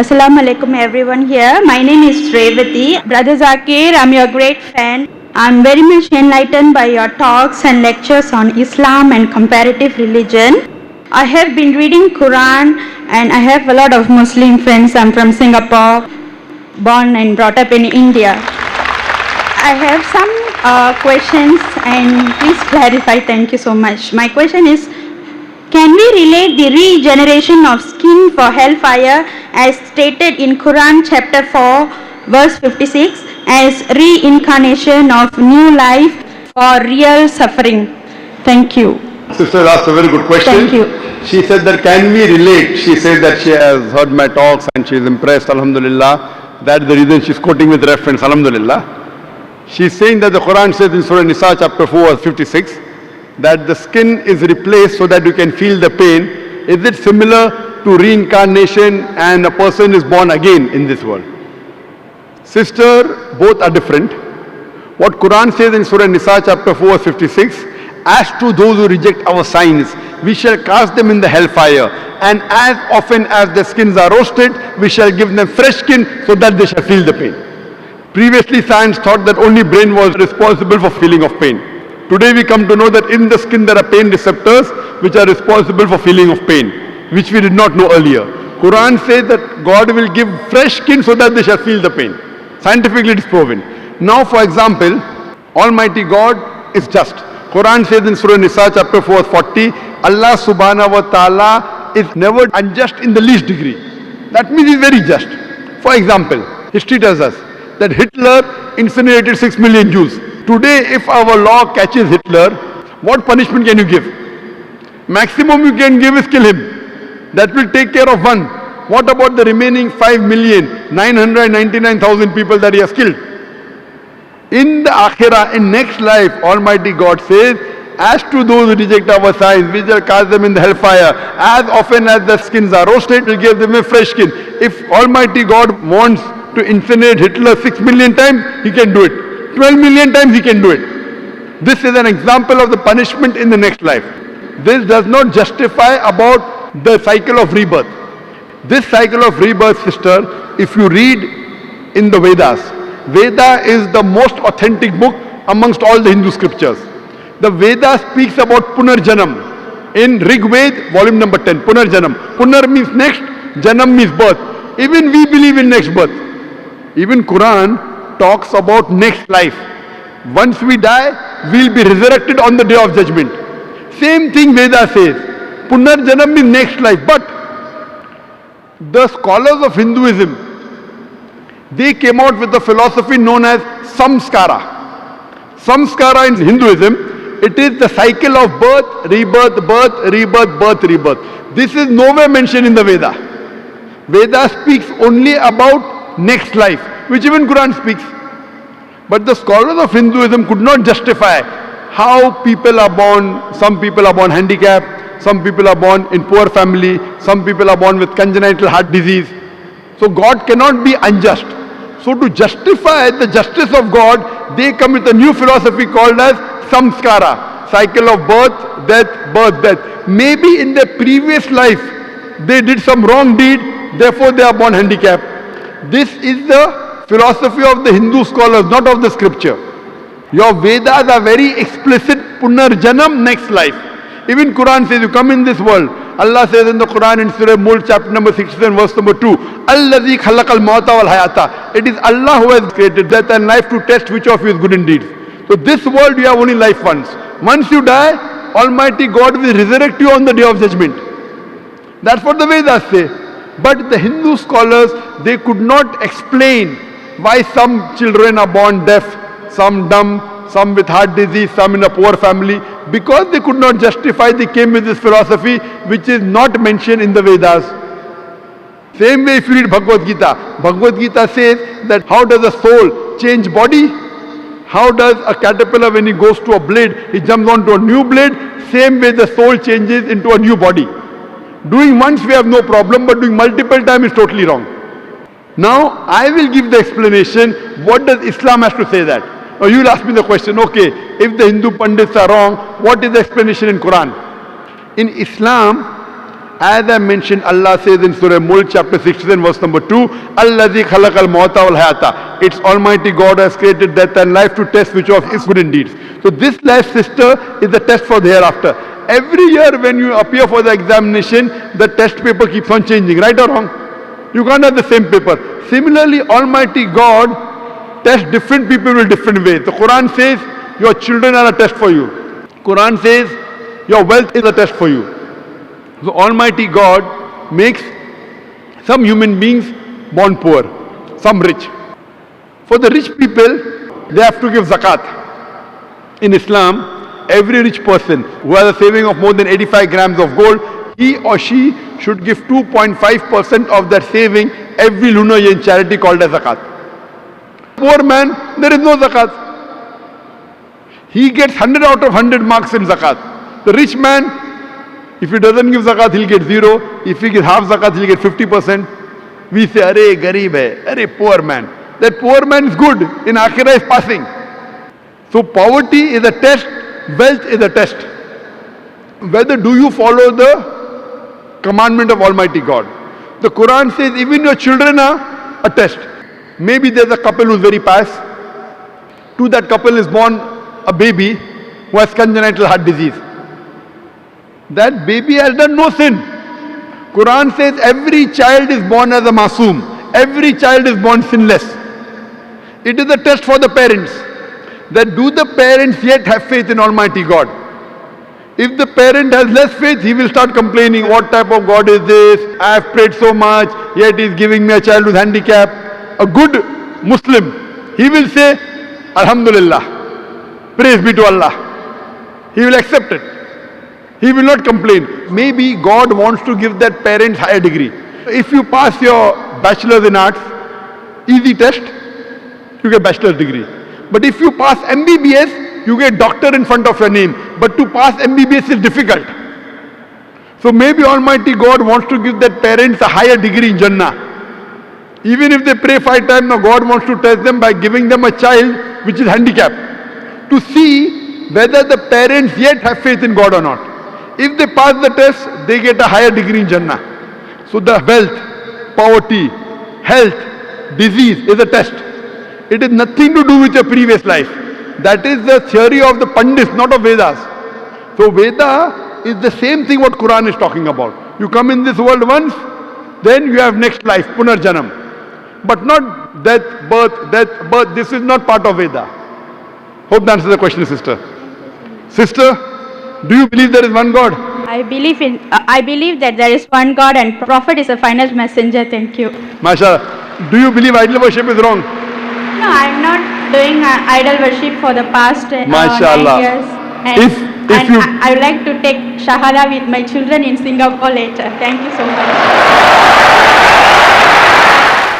Assalamu alaikum everyone here. My name is Revati. Brother Zakir, I'm your great fan. I'm very much enlightened by your talks and lectures on Islam and comparative religion. I have been reading Quran and I have a lot of Muslim friends. I'm from Singapore, born and brought up in India. I have some questions and please clarify. Thank you so much. My question is, can we relate the regeneration of skin for hellfire as stated in Quran chapter 4 verse 56 as reincarnation of new life for real suffering? Thank you. Sister asked a very good question. Thank you. She said that can we relate? She said that she has heard my talks and she is impressed, alhamdulillah. That's the reason she's quoting with reference, alhamdulillah. She's saying that the Quran says in Surah Nisa chapter 4 verse 56 that the skin is replaced so that you can feel the pain. Is it similar to reincarnation and a person is born again in this world? Sister, both are different. What Quran says in Surah Nisa chapter 4 verse 56, as to those who reject our signs, we shall cast them in the hellfire, and as often as their skins are roasted, we shall give them fresh skin so that they shall feel the pain. Previously science thought that only brain was responsible for feeling of pain. Today we come to know that in the skin there are pain receptors which are responsible for feeling of pain, which we did not know earlier. Quran says that God will give fresh skin so that they shall feel the pain. Scientifically it is proven. Now for example, Almighty God is just. Quran says in Surah Nisa chapter 4 40, Allah subhanahu wa ta'ala is never unjust in the least degree. That means he is very just. For example, history tells us that Hitler incinerated 6 million Jews. Today, if our law catches Hitler, what punishment can you give? Maximum you can give is kill him. That will take care of one. What about the remaining 5,999,000 people that he has killed? In the Akhirah, in next life, Almighty God says, as to those who reject our signs, we shall cast them in the hellfire. As often as the skins are roasted, we'll give them a fresh skin. If Almighty God wants to incinerate Hitler 6 million times, he can do it. 12 million times he can do it. This is an example of the punishment in the next life. This does not justify about the cycle of rebirth. This cycle of rebirth, sister, if you read in the Vedas, Veda is the most authentic book amongst all the Hindu scriptures. The Veda speaks about Punarjanam. In Rig Ved, volume number 10, Punarjanam. Punar means next, Janam means birth. Even we believe in next birth. Even Quran talks about next life. Once we die, we'll be resurrected on the day of judgment. Same thing Veda says. Punarjanam means next life. But the scholars of Hinduism, they came out with a philosophy known as Samskara. Samskara in Hinduism, it is the cycle of birth, rebirth, birth, rebirth, birth, rebirth. This is nowhere mentioned in the Veda. Veda speaks only about next life, which even Quran speaks. But the scholars of Hinduism could not justify how people are born. Some people are born handicapped, some people are born in poor family, some people are born with congenital heart disease. So God cannot be unjust. So to justify the justice of God, they come with a new philosophy called as samskara, cycle of birth, death. Maybe in their previous life, they did some wrong deed, therefore they are born handicapped. This is the philosophy of the Hindu scholars, not of the scripture. Your Vedas are very explicit, Punarjanam, next life. Even Quran says you come in this world. Allah says in the Quran in Surah Mulk chapter number 67 verse number 2, Allazi khalaqal mauta wal hayata. It is Allah who has created death and life to test which of you is good indeed. So this world you have only life once. Once you die, Almighty God will resurrect you on the day of judgment. That's what the Vedas say. But the Hindu scholars, they could not explain why some children are born deaf, some dumb, some with heart disease, some in a poor family. Because they could not justify, they came with this philosophy which is not mentioned in the Vedas. Same way if you read Bhagavad Gita. Bhagavad Gita says that how does a soul change body? How does a caterpillar, when he goes to a blade, he jumps onto a new blade? Same way the soul changes into a new body. Doing once we have no problem, but doing multiple times is totally wrong. Now I will give the explanation. What does Islam have to say that? Now you will ask me the question, okay, if the Hindu Pandits are wrong, what is the explanation in Quran? In Islam, As I mentioned, Allah says in Surah Mulk chapter 16 verse number 2, Allazi khalaqal mauta wal hayata. It's Almighty God has created death and life to test which of his good deeds. So this life, sister, is the test for the hereafter. Every year when you appear for the examination, the test paper keeps on changing, right or wrong? You can't have the same paper. Similarly, Almighty God tests different people in different ways. The Quran says your children are a test for you. Quran says your wealth is a test for you. So Almighty God makes some human beings born poor, some rich. For the rich people, they have to give zakat. In Islam, every rich person who has a saving of more than 85 grams of gold, he or she should give 2.5% of that saving every lunar year in charity called as zakat. Poor man, there is no zakat. He gets 100 out of 100 marks in zakat. The rich man, if he doesn't give zakat, he'll get 0. If he gives half zakat, he'll get 50%. We say, Arey, garib hai, arey, poor man. That poor man is good, in Akhirah is passing. So poverty is a test, wealth is a test. Whether do you follow the commandment of Almighty God. The Quran says even your children are a test. Maybe there's a couple who's very pious. To that couple is born a baby who has congenital heart disease. That baby has done no sin. Quran says every child is born as a masoom. Every child is born sinless. It is a test for the parents. That do the parents yet have faith in Almighty God? If the parent has less faith, he will start complaining, what type of God is this? I have prayed so much, yet he is giving me a child with handicap. A good Muslim, he will say, Alhamdulillah, praise be to Allah. He will accept it. He will not complain. Maybe God wants to give that parent higher degree. If you pass your bachelor's in arts, easy test, you get bachelor's degree. But if you pass MBBS, you get doctor in front of your name. But to pass MBBS is difficult. So maybe Almighty God wants to give that parents a higher degree in Jannah. Even if they pray 5 times, now God wants to test them by giving them a child which is handicapped. To see whether the parents yet have faith in God or not. If they pass the test, they get a higher degree in Jannah. So the wealth, poverty, health, disease is a test. It is nothing to do with your previous life. That is the theory of the Pandits, not of Vedas. So Veda is the same thing what Quran is talking about. You come in this world once, then you have next life, Punarjanam. But not death, birth, death, birth. This is not part of Veda. Hope that answers the question, sister. Sister, do you believe there is one God? I believe that there is one God and Prophet is a final messenger. Thank you. MashaAllah. Do you believe idol worship is wrong? No, I'm not doing idol worship for the past 9 MashaAllah. years. I would like to take Shahada with my children in Singapore later. Thank you so much.